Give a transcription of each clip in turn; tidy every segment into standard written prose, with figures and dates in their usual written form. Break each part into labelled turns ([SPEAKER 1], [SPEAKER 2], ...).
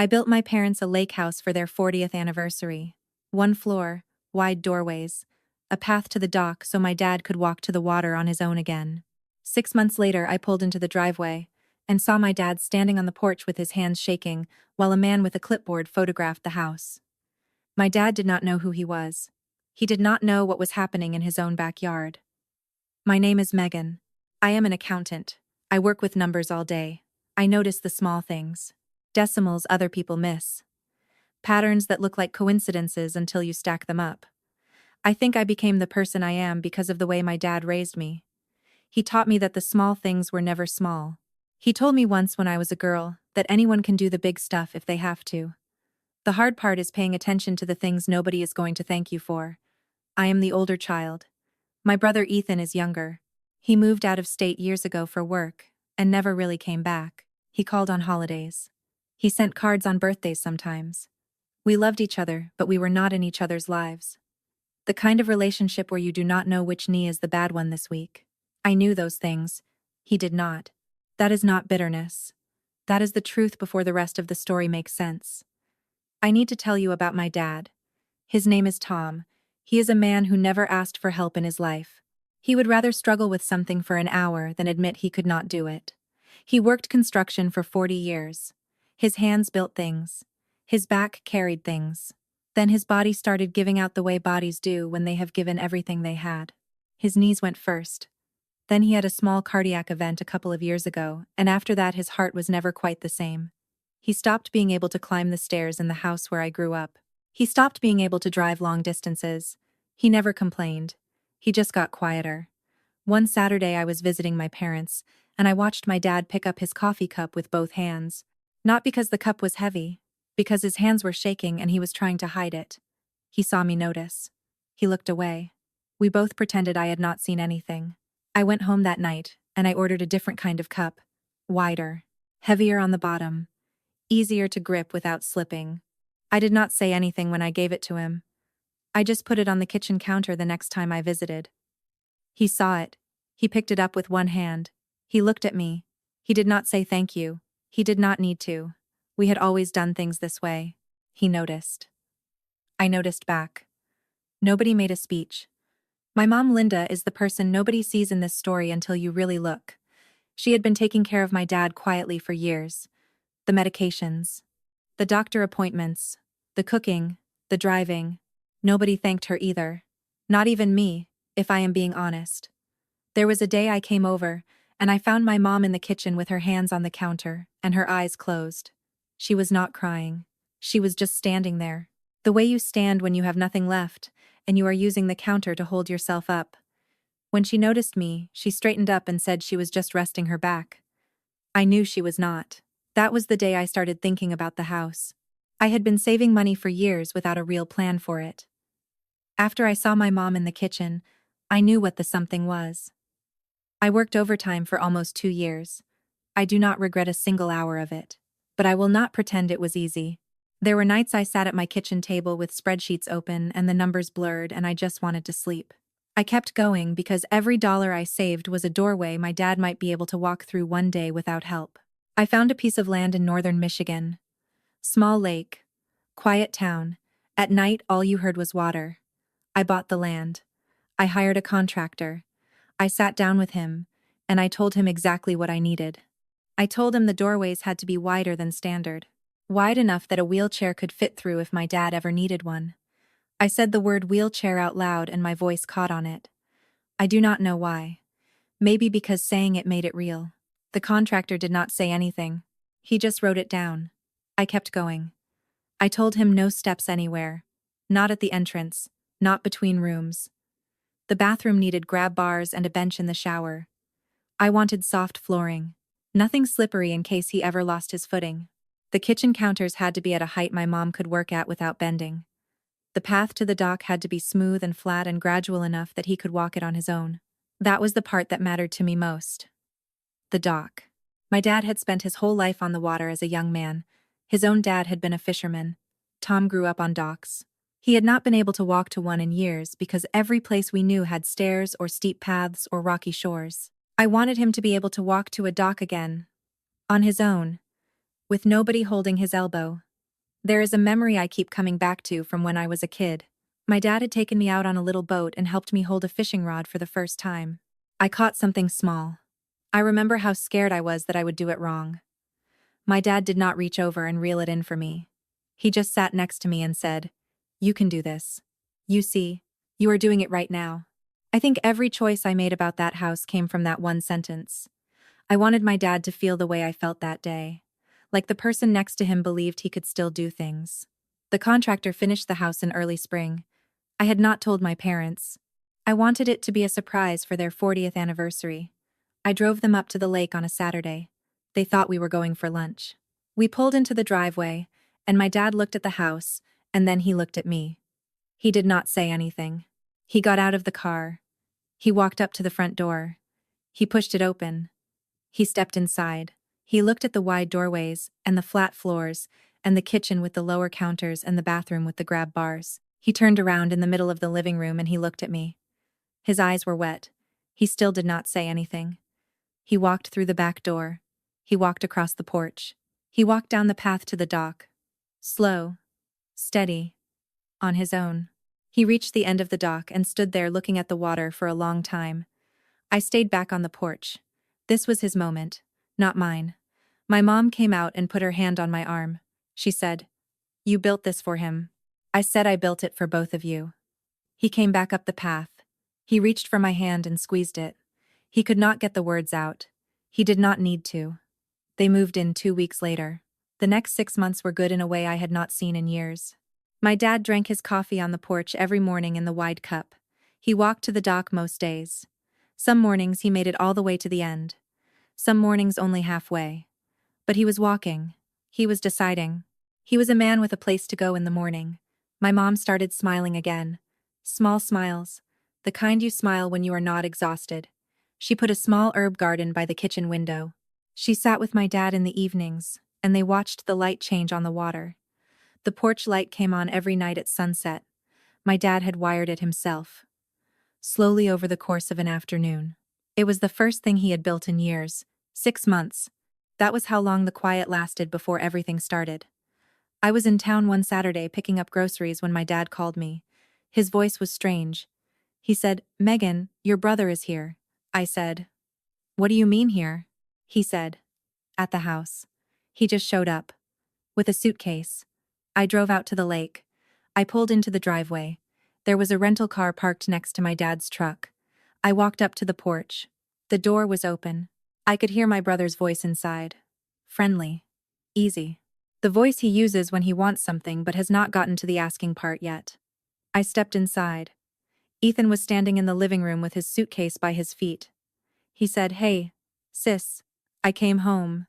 [SPEAKER 1] I built my parents a lake house for their 40th anniversary. One floor, wide doorways, a path to the dock so my dad could walk to the water on his own again. 6 months later, I pulled into the driveway and saw my dad standing on the porch with his hands shaking while a man with a clipboard photographed the house. My dad did not know who he was. He did not know what was happening in his own backyard. My name is Megan. I am an accountant. I work with numbers all day. I notice the small things. Decimals other people miss. Patterns that look like coincidences until you stack them up. I think I became the person I am because of the way my dad raised me. He taught me that the small things were never small. He told me once when I was a girl that anyone can do the big stuff if they have to. The hard part is paying attention to the things nobody is going to thank you for. I am the older child. My brother Ethan is younger. He moved out of state years ago for work and never really came back. He called on holidays. He sent cards on birthdays sometimes. We loved each other, but we were not in each other's lives. The kind of relationship where you do not know which knee is the bad one this week. I knew those things. He did not. That is not bitterness. That is the truth before the rest of the story makes sense. I need to tell you about my dad. His name is Tom. He is a man who never asked for help in his life. He would rather struggle with something for an hour than admit he could not do it. He worked construction for 40 years. His hands built things. His back carried things. Then his body started giving out the way bodies do when they have given everything they had. His knees went first. Then he had a small cardiac event a couple of years ago, and after that his heart was never quite the same. He stopped being able to climb the stairs in the house where I grew up. He stopped being able to drive long distances. He never complained. He just got quieter. One Saturday I was visiting my parents, and I watched my dad pick up his coffee cup with both hands. Not because the cup was heavy, because his hands were shaking and he was trying to hide it. He saw me notice. He looked away. We both pretended I had not seen anything. I went home that night, and I ordered a different kind of cup. Wider. Heavier on the bottom. Easier to grip without slipping. I did not say anything when I gave it to him. I just put it on the kitchen counter the next time I visited. He saw it. He picked it up with one hand. He looked at me. He did not say thank you. He did not need to. We had always done things this way. He noticed. I noticed back. Nobody made a speech. My mom Linda is the person nobody sees in this story until you really look. She had been taking care of my dad quietly for years. The medications, the doctor appointments, the cooking, the driving. Nobody thanked her either. Not even me, if I am being honest. There was a day I came over, and I found my mom in the kitchen with her hands on the counter and her eyes closed. She was not crying. She was just standing there. The way you stand when you have nothing left, and you are using the counter to hold yourself up. When she noticed me, she straightened up and said she was just resting her back. I knew she was not. That was the day I started thinking about the house. I had been saving money for years without a real plan for it. After I saw my mom in the kitchen, I knew what the something was. I worked overtime for almost 2 years. I do not regret a single hour of it. But I will not pretend it was easy. There were nights I sat at my kitchen table with spreadsheets open and the numbers blurred and I just wanted to sleep. I kept going because every dollar I saved was a doorway my dad might be able to walk through one day without help. I found a piece of land in northern Michigan. Small lake. Quiet town. At night all you heard was water. I bought the land. I hired a contractor. I sat down with him, and I told him exactly what I needed. I told him the doorways had to be wider than standard. Wide enough that a wheelchair could fit through if my dad ever needed one. I said the word wheelchair out loud and my voice caught on it. I do not know why. Maybe because saying it made it real. The contractor did not say anything. He just wrote it down. I kept going. I told him no steps anywhere. Not at the entrance. Not between rooms. The bathroom needed grab bars and a bench in the shower. I wanted soft flooring. Nothing slippery in case he ever lost his footing. The kitchen counters had to be at a height my mom could work at without bending. The path to the dock had to be smooth and flat and gradual enough that he could walk it on his own. That was the part that mattered to me most. The dock. My dad had spent his whole life on the water as a young man. His own dad had been a fisherman. Tom grew up on docks. He had not been able to walk to one in years because every place we knew had stairs or steep paths or rocky shores. I wanted him to be able to walk to a dock again. On his own. With nobody holding his elbow. There is a memory I keep coming back to from when I was a kid. My dad had taken me out on a little boat and helped me hold a fishing rod for the first time. I caught something small. I remember how scared I was that I would do it wrong. My dad did not reach over and reel it in for me. He just sat next to me and said, "You can do this. You see, you are doing it right now." I think every choice I made about that house came from that one sentence. I wanted my dad to feel the way I felt that day. Like the person next to him believed he could still do things. The contractor finished the house in early spring. I had not told my parents. I wanted it to be a surprise for their 40th anniversary. I drove them up to the lake on a Saturday. They thought we were going for lunch. We pulled into the driveway, and my dad looked at the house, and then he looked at me. He did not say anything. He got out of the car. He walked up to the front door. He pushed it open. He stepped inside. He looked at the wide doorways, and the flat floors, and the kitchen with the lower counters and the bathroom with the grab bars. He turned around in the middle of the living room and he looked at me. His eyes were wet. He still did not say anything. He walked through the back door. He walked across the porch. He walked down the path to the dock. Slow. Steady. On his own. He reached the end of the dock and stood there looking at the water for a long time. I stayed back on the porch. This was his moment, not mine. My mom came out and put her hand on my arm. She said, "You built this for him." I said I built it for both of you. He came back up the path. He reached for my hand and squeezed it. He could not get the words out. He did not need to. They moved in 2 weeks later. The next 6 months were good in a way I had not seen in years. My dad drank his coffee on the porch every morning in the wide cup. He walked to the dock most days. Some mornings he made it all the way to the end. Some mornings only halfway. But he was walking. He was deciding. He was a man with a place to go in the morning. My mom started smiling again. Small smiles. The kind you smile when you are not exhausted. She put a small herb garden by the kitchen window. She sat with my dad in the evenings, and they watched the light change on the water. The porch light came on every night at sunset. My dad had wired it himself. Slowly over the course of an afternoon. It was the first thing he had built in years. 6 months. That was how long the quiet lasted before everything started. I was in town one Saturday picking up groceries when my dad called me. His voice was strange. He said, "Megan, your brother is here." I said, "What do you mean here?" He said, "At the house. He just showed up. With a suitcase." I drove out to the lake. I pulled into the driveway. There was a rental car parked next to my dad's truck. I walked up to the porch. The door was open. I could hear my brother's voice inside. Friendly. Easy. The voice he uses when he wants something but has not gotten to the asking part yet. I stepped inside. Ethan was standing in the living room with his suitcase by his feet. He said, "Hey, sis, I came home."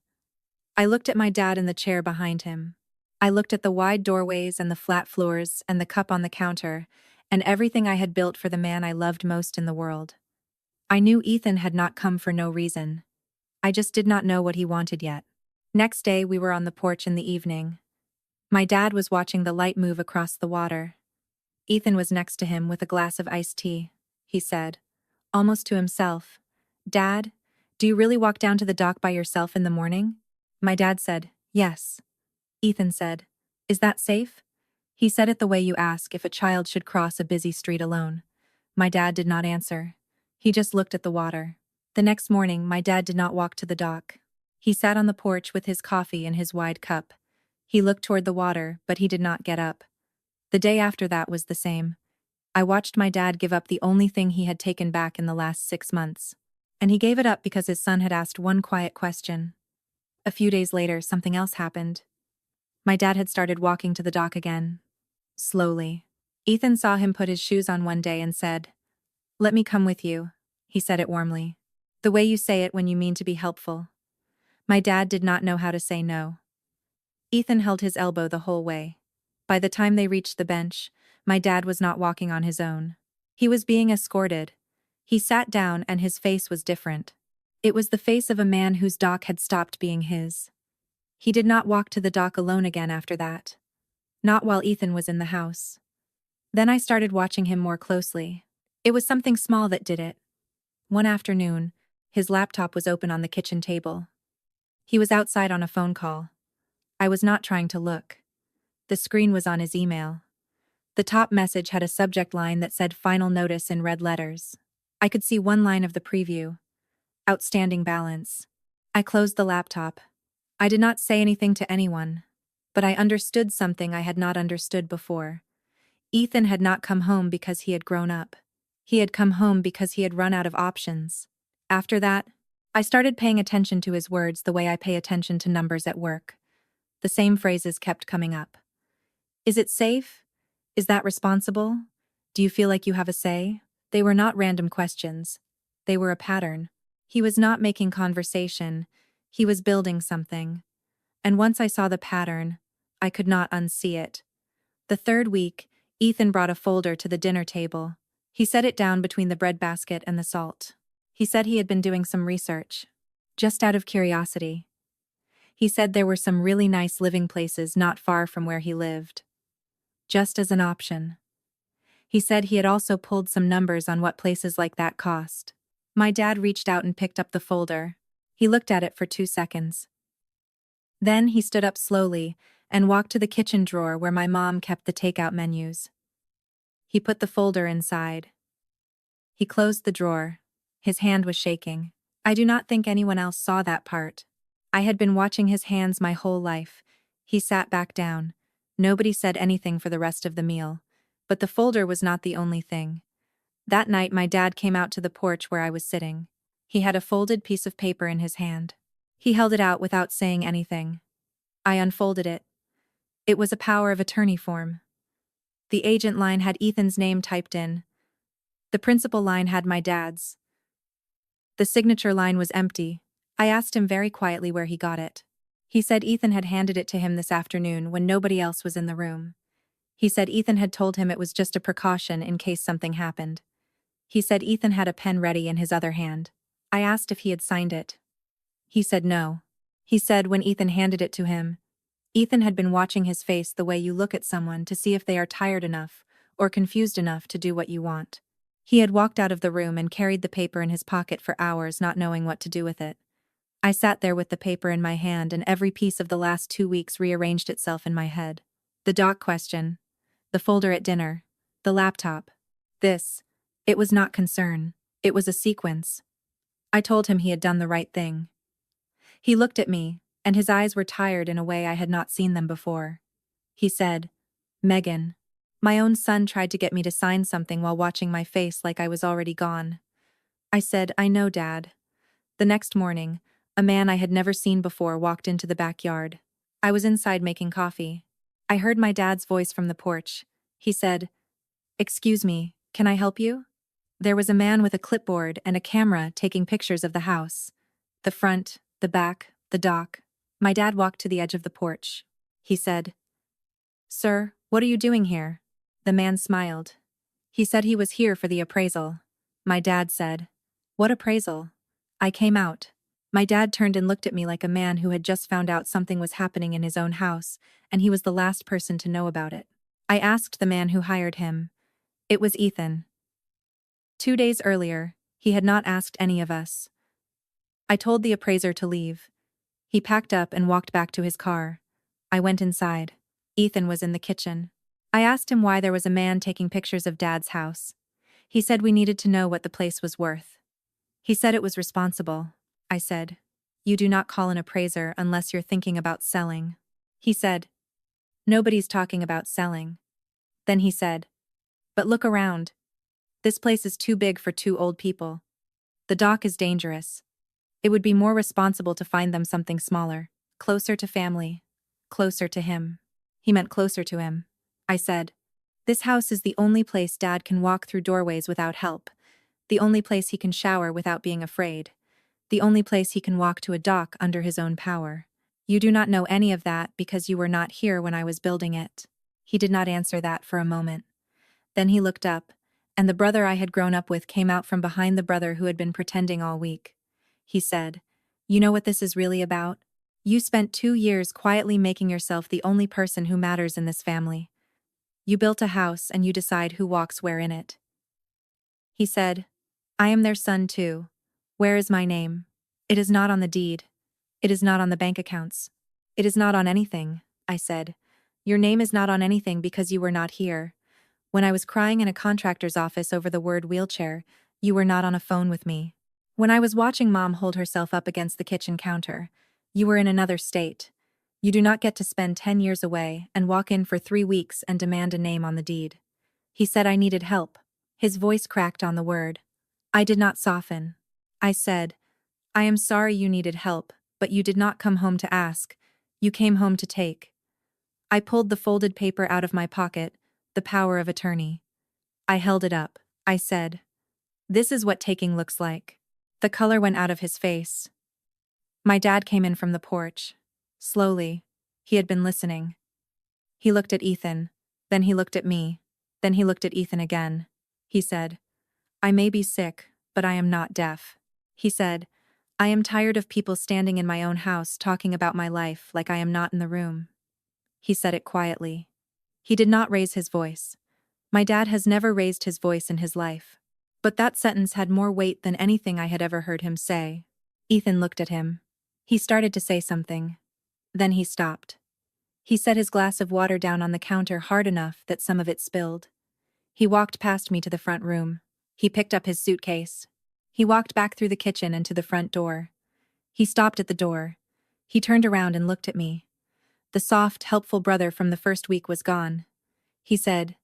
[SPEAKER 1] I looked at my dad in the chair behind him. I looked at the wide doorways and the flat floors and the cup on the counter and everything I had built for the man I loved most in the world. I knew Ethan had not come for no reason. I just did not know what he wanted yet. Next day we were on the porch in the evening. My dad was watching the light move across the water. Ethan was next to him with a glass of iced tea. He said, almost to himself, "Dad, do you really walk down to the dock by yourself in the morning?" My dad said, "Yes." Ethan said, "Is that safe?" He said it the way you ask if a child should cross a busy street alone. My dad did not answer. He just looked at the water. The next morning, my dad did not walk to the dock. He sat on the porch with his coffee in his wide cup. He looked toward the water, but he did not get up. The day after that was the same. I watched my dad give up the only thing he had taken back in the last 6 months. And he gave it up because his son had asked one quiet question. A few days later, something else happened. My dad had started walking to the dock again. Slowly. Ethan saw him put his shoes on one day and said, "Let me come with you." He said it warmly. The way you say it when you mean to be helpful. My dad did not know how to say no. Ethan held his elbow the whole way. By the time they reached the bench, my dad was not walking on his own. He was being escorted. He sat down and his face was different. It was the face of a man whose dock had stopped being his. He did not walk to the dock alone again after that. Not while Ethan was in the house. Then I started watching him more closely. It was something small that did it. One afternoon, his laptop was open on the kitchen table. He was outside on a phone call. I was not trying to look. The screen was on his email. The top message had a subject line that said final notice in red letters. I could see one line of the preview. Outstanding balance. I closed the laptop. I did not say anything to anyone, but I understood something I had not understood before. Ethan had not come home because he had grown up. He had come home because he had run out of options. After that, I started paying attention to his words the way I pay attention to numbers at work. The same phrases kept coming up. Is it safe? Is that responsible? Do you feel like you have a say? They were not random questions. They were a pattern. He was not making conversation. He was building something. And once I saw the pattern, I could not unsee it. The third week, Ethan brought a folder to the dinner table. He set it down between the breadbasket and the salt. He said he had been doing some research. Just out of curiosity. He said there were some really nice living places not far from where he lived. Just as an option. He said he had also pulled some numbers on what places like that cost. My dad reached out and picked up the folder. He looked at it for 2 seconds. Then he stood up slowly and walked to the kitchen drawer where my mom kept the takeout menus. He put the folder inside. He closed the drawer. His hand was shaking. I do not think anyone else saw that part. I had been watching his hands my whole life. He sat back down. Nobody said anything for the rest of the meal. But the folder was not the only thing. That night my dad came out to the porch where I was sitting. He had a folded piece of paper in his hand. He held it out without saying anything. I unfolded it. It was a power of attorney form. The agent line had Ethan's name typed in. The principal line had my dad's. The signature line was empty. I asked him very quietly where he got it. He said Ethan had handed it to him this afternoon when nobody else was in the room. He said Ethan had told him it was just a precaution in case something happened. He said Ethan had a pen ready in his other hand. I asked if he had signed it. He said no. He said when Ethan handed it to him, Ethan had been watching his face the way you look at someone to see if they are tired enough or confused enough to do what you want. He had walked out of the room and carried the paper in his pocket for hours, not knowing what to do with it. I sat there with the paper in my hand, and every piece of the last 2 weeks rearranged itself in my head. The doc question. The folder at dinner. The laptop. This. It was not concern. It was a sequence. I told him he had done the right thing. He looked at me, and his eyes were tired in a way I had not seen them before. He said, Megan. My own son tried to get me to sign something while watching my face like I was already gone. I said, I know, Dad. The next morning, a man I had never seen before walked into the backyard. I was inside making coffee. I heard my dad's voice from the porch. He said, Excuse me, can I help you? There was a man with a clipboard and a camera taking pictures of the house. The front, the back, the dock. My dad walked to the edge of the porch. He said, Sir, what are you doing here? The man smiled. He said he was here for the appraisal. My dad said, What appraisal? I came out. My dad turned and looked at me like a man who had just found out something was happening in his own house, and he was the last person to know about it. I asked the man who hired him. It was Ethan. 2 days earlier, he had not asked any of us. I told the appraiser to leave. He packed up and walked back to his car. I went inside. Ethan was in the kitchen. I asked him why there was a man taking pictures of Dad's house. He said we needed to know what the place was worth. He said it was responsible. I said, You do not call an appraiser unless you're thinking about selling. He said, Nobody's talking about selling. Then he said, But look around. This place is too big for 2 old people. The dock is dangerous. It would be more responsible to find them something smaller, closer to family, closer to him. He meant closer to him. I said, This house is the only place Dad can walk through doorways without help, the only place he can shower without being afraid, the only place he can walk to a dock under his own power. You do not know any of that because you were not here when I was building it. He did not answer that for a moment. Then he looked up, and the brother I had grown up with came out from behind the brother who had been pretending all week. He said, You know what this is really about? You spent 2 years quietly making yourself the only person who matters in this family. You built a house and you decide who walks where in it. He said, I am their son too. Where is my name? It is not on the deed. It is not on the bank accounts. It is not on anything, I said. Your name is not on anything because you were not here. When I was crying in a contractor's office over the word wheelchair, you were not on a phone with me. When I was watching Mom hold herself up against the kitchen counter, you were in another state. You do not get to spend 10 years away and walk in for 3 weeks and demand a name on the deed. He said I needed help. His voice cracked on the word. I did not soften. I said, I am sorry you needed help, but you did not come home to ask. You came home to take. I pulled the folded paper out of my pocket, the power of attorney. I held it up. I said, this is what taking looks like. The color went out of his face. My dad came in from the porch. Slowly. He had been listening. He looked at Ethan. Then he looked at me. Then he looked at Ethan again. He said, I may be sick, but I am not deaf. He said, I am tired of people standing in my own house talking about my life like I am not in the room. He said it quietly. He did not raise his voice. My dad has never raised his voice in his life. But that sentence had more weight than anything I had ever heard him say. Ethan looked at him. He started to say something. Then he stopped. He set his glass of water down on the counter hard enough that some of it spilled. He walked past me to the front room. He picked up his suitcase. He walked back through the kitchen and to the front door. He stopped at the door. He turned around and looked at me. The soft, helpful brother from the first week was gone. He said,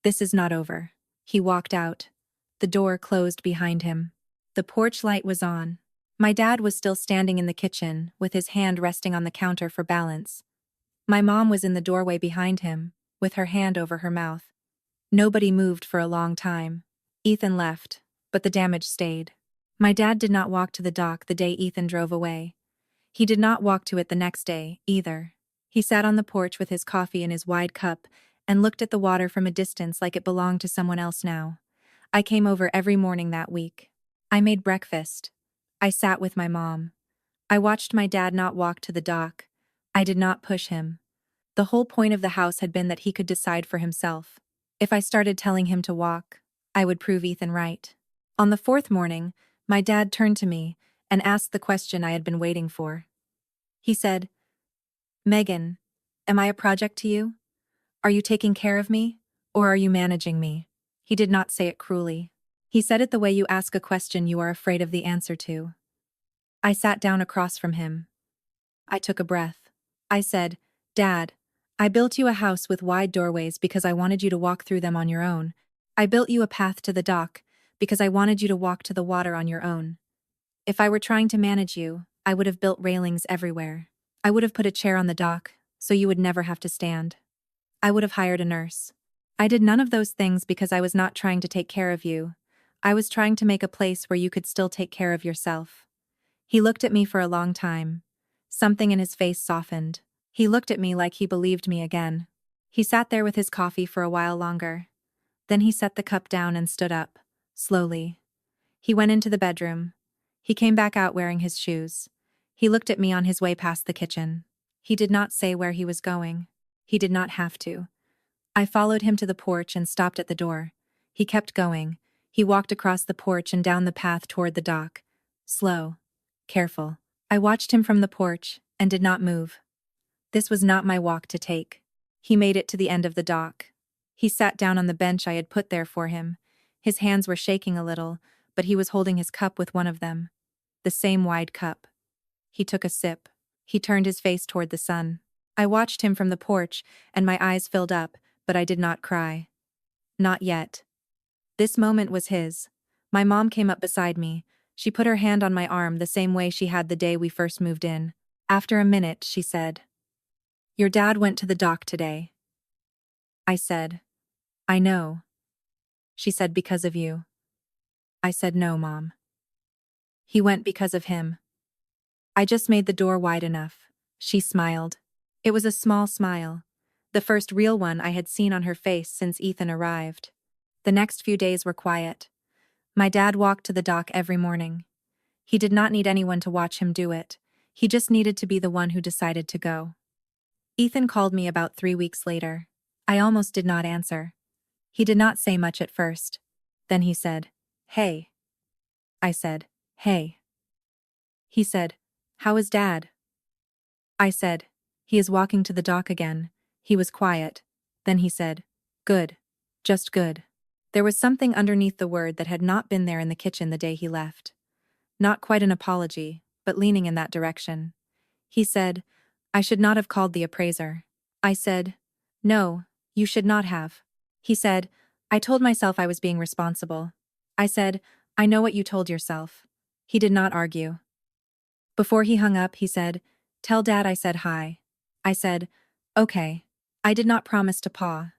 [SPEAKER 1] this is not over. He walked out. The door closed behind him. The porch light was on. My dad was still standing in the kitchen, with his hand resting on the counter for balance. My mom was in the doorway behind him, with her hand over her mouth. Nobody moved for a long time. Ethan left, but the damage stayed. My dad did not walk to the dock the day Ethan drove away. He did not walk to it the next day, either. He sat on the porch with his coffee in his wide cup and looked at the water from a distance like it belonged to someone else now. I came over every morning that week. I made breakfast. I sat with my mom. I watched my dad not walk to the dock. I did not push him. The whole point of the house had been that he could decide for himself. If I started telling him to walk, I would prove Ethan right. On the 4th morning, my dad turned to me and asked the question I had been waiting for. He said, Megan, am I a project to you? Are you taking care of me, or are you managing me? He did not say it cruelly. He said it the way you ask a question you are afraid of the answer to. I sat down across from him. I took a breath. I said, Dad, I built you a house with wide doorways because I wanted you to walk through them on your own. I built you a path to the dock because I wanted you to walk to the water on your own. If I were trying to manage you, I would have built railings everywhere. I would have put a chair on the dock so you would never have to stand. I would have hired a nurse. I did none of those things because I was not trying to take care of you. I was trying to make a place where you could still take care of yourself. He looked at me for a long time. Something in his face softened. He looked at me like he believed me again. He sat there with his coffee for a while longer. Then he set the cup down and stood up, slowly. He went into the bedroom. He came back out wearing his shoes. He looked at me on his way past the kitchen. He did not say where he was going. He did not have to. I followed him to the porch and stopped at the door. He kept going. He walked across the porch and down the path toward the dock. Slow. Careful. I watched him from the porch and did not move. This was not my walk to take. He made it to the end of the dock. He sat down on the bench I had put there for him. His hands were shaking a little, but he was holding his cup with one of them. The same wide cup. He took a sip. He turned his face toward the sun. I watched him from the porch, and my eyes filled up, but I did not cry. Not yet. This moment was his. My mom came up beside me. She put her hand on my arm the same way she had the day we first moved in. After a minute, she said, Your dad went to the dock today. I said, I know. She said, because of you. I said, no, Mom. He went because of him. I just made the door wide enough. She smiled. It was a small smile. The first real one I had seen on her face since Ethan arrived. The next few days were quiet. My dad walked to the dock every morning. He did not need anyone to watch him do it. He just needed to be the one who decided to go. Ethan called me about 3 weeks later. I almost did not answer. He did not say much at first. Then he said, Hey. I said, Hey. He said, How is Dad? I said, He is walking to the dock again. He was quiet. Then he said, "Good. Just good." There was something underneath the word that had not been there in the kitchen the day he left. Not quite an apology, but leaning in that direction. He said, "I should not have called the appraiser." I said, "No, you should not have." He said, "I told myself I was being responsible." I said, "I know what you told yourself." He did not argue. Before he hung up, he said, "Tell Dad I said hi." I said, "Okay." I did not promise to paw.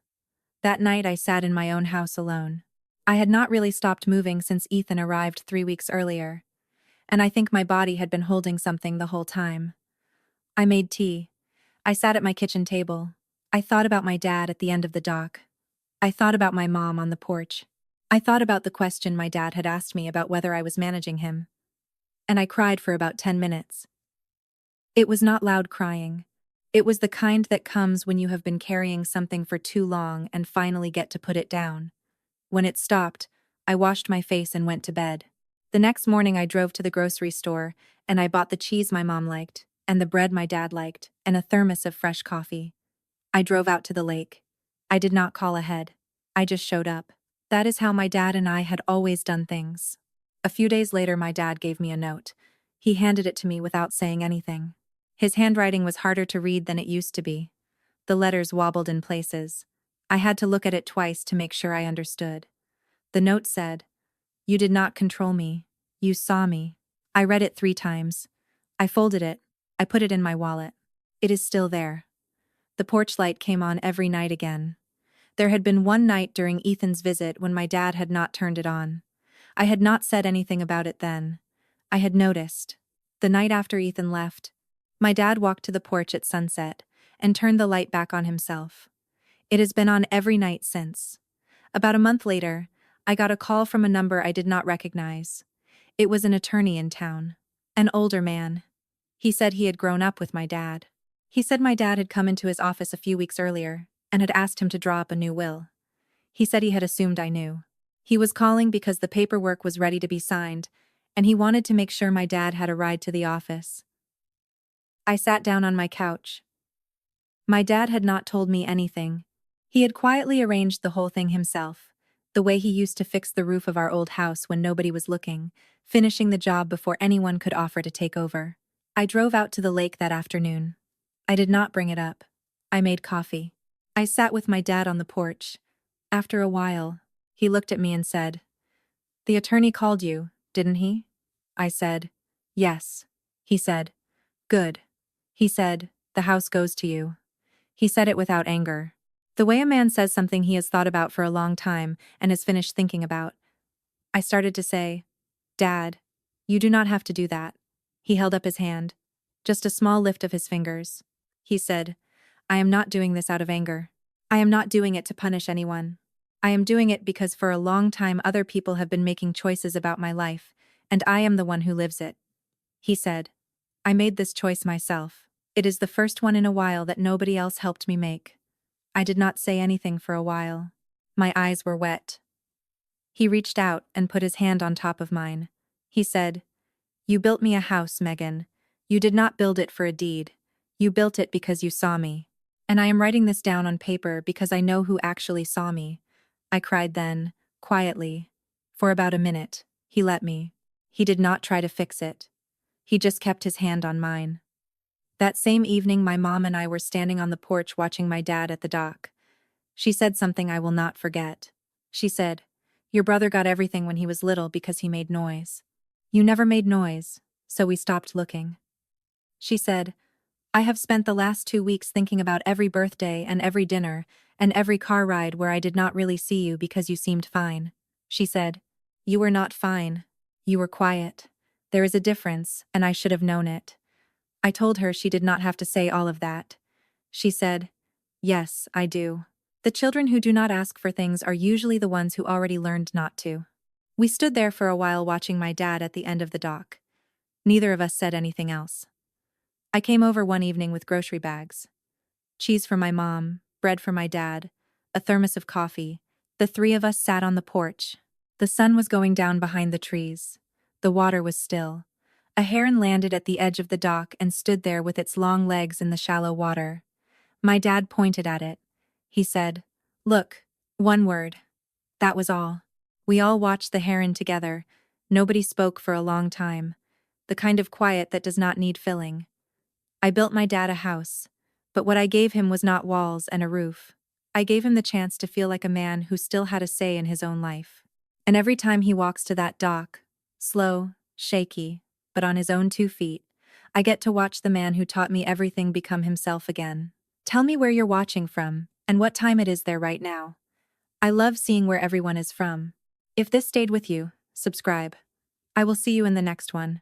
[SPEAKER 1] That night I sat in my own house alone. I had not really stopped moving since Ethan arrived 3 weeks earlier, and I think my body had been holding something the whole time. I made tea. I sat at my kitchen table. I thought about my dad at the end of the dock. I thought about my mom on the porch. I thought about the question my dad had asked me about whether I was managing him. And I cried for about 10 minutes. It was not loud crying. It was the kind that comes when you have been carrying something for too long and finally get to put it down. When it stopped, I washed my face and went to bed. The next morning I drove to the grocery store, and I bought the cheese my mom liked, and the bread my dad liked, and a thermos of fresh coffee. I drove out to the lake. I did not call ahead. I just showed up. That is how my dad and I had always done things. A few days later my dad gave me a note. He handed it to me without saying anything. His handwriting was harder to read than it used to be. The letters wobbled in places. I had to look at it twice to make sure I understood. The note said, "You did not control me. You saw me." I read it 3 times. I folded it. I put it in my wallet. It is still there. The porch light came on every night again. There had been one night during Ethan's visit when my dad had not turned it on. I had not said anything about it then. I had noticed. The night after Ethan left, my dad walked to the porch at sunset and turned the light back on himself. It has been on every night since. About a month later, I got a call from a number I did not recognize. It was an attorney in town. An older man. He said he had grown up with my dad. He said my dad had come into his office a few weeks earlier and had asked him to draw up a new will. He said he had assumed I knew. He was calling because the paperwork was ready to be signed, and he wanted to make sure my dad had a ride to the office. I sat down on my couch. My dad had not told me anything. He had quietly arranged the whole thing himself, the way he used to fix the roof of our old house when nobody was looking, finishing the job before anyone could offer to take over. I drove out to the lake that afternoon. I did not bring it up. I made coffee. I sat with my dad on the porch. After a while, he looked at me and said, "The attorney called you, didn't he?" I said, "Yes." He said, "Good." He said, "The house goes to you." He said it without anger. The way a man says something he has thought about for a long time and has finished thinking about. I started to say, "Dad, you do not have to do that." He held up his hand. Just a small lift of his fingers. He said, "I am not doing this out of anger. I am not doing it to punish anyone. I am doing it because for a long time other people have been making choices about my life, and I am the one who lives it." He said, "I made this choice myself. It is the first one in a while that nobody else helped me make." I did not say anything for a while. My eyes were wet. He reached out and put his hand on top of mine. He said, "You built me a house, Megan. You did not build it for a deed. You built it because you saw me. And I am writing this down on paper because I know who actually saw me." I cried then, quietly. For about a minute, he let me. He did not try to fix it. He just kept his hand on mine. That same evening my mom and I were standing on the porch watching my dad at the dock. She said something I will not forget. She said, "Your brother got everything when he was little because he made noise. You never made noise, so we stopped looking." She said, "I have spent the last 2 weeks thinking about every birthday and every dinner and every car ride where I did not really see you because you seemed fine." She said, "You were not fine. You were quiet. There is a difference, and I should have known it." I told her she did not have to say all of that. She said, "Yes, I do. The children who do not ask for things are usually the ones who already learned not to." We stood there for a while watching my dad at the end of the dock. Neither of us said anything else. I came over one evening with grocery bags. Cheese for my mom, bread for my dad, a thermos of coffee. The 3 of us sat on the porch. The sun was going down behind the trees. The water was still. A heron landed at the edge of the dock and stood there with its long legs in the shallow water. My dad pointed at it. He said, "Look, one word." That was all. We all watched the heron together. Nobody spoke for a long time. The kind of quiet that does not need filling. I built my dad a house. But what I gave him was not walls and a roof. I gave him the chance to feel like a man who still had a say in his own life. And every time he walks to that dock, slow, shaky, but on his own 2 feet, I get to watch the man who taught me everything become himself again. Tell me where you're watching from, and what time it is there right now. I love seeing where everyone is from. If this stayed with you, subscribe. I will see you in the next one.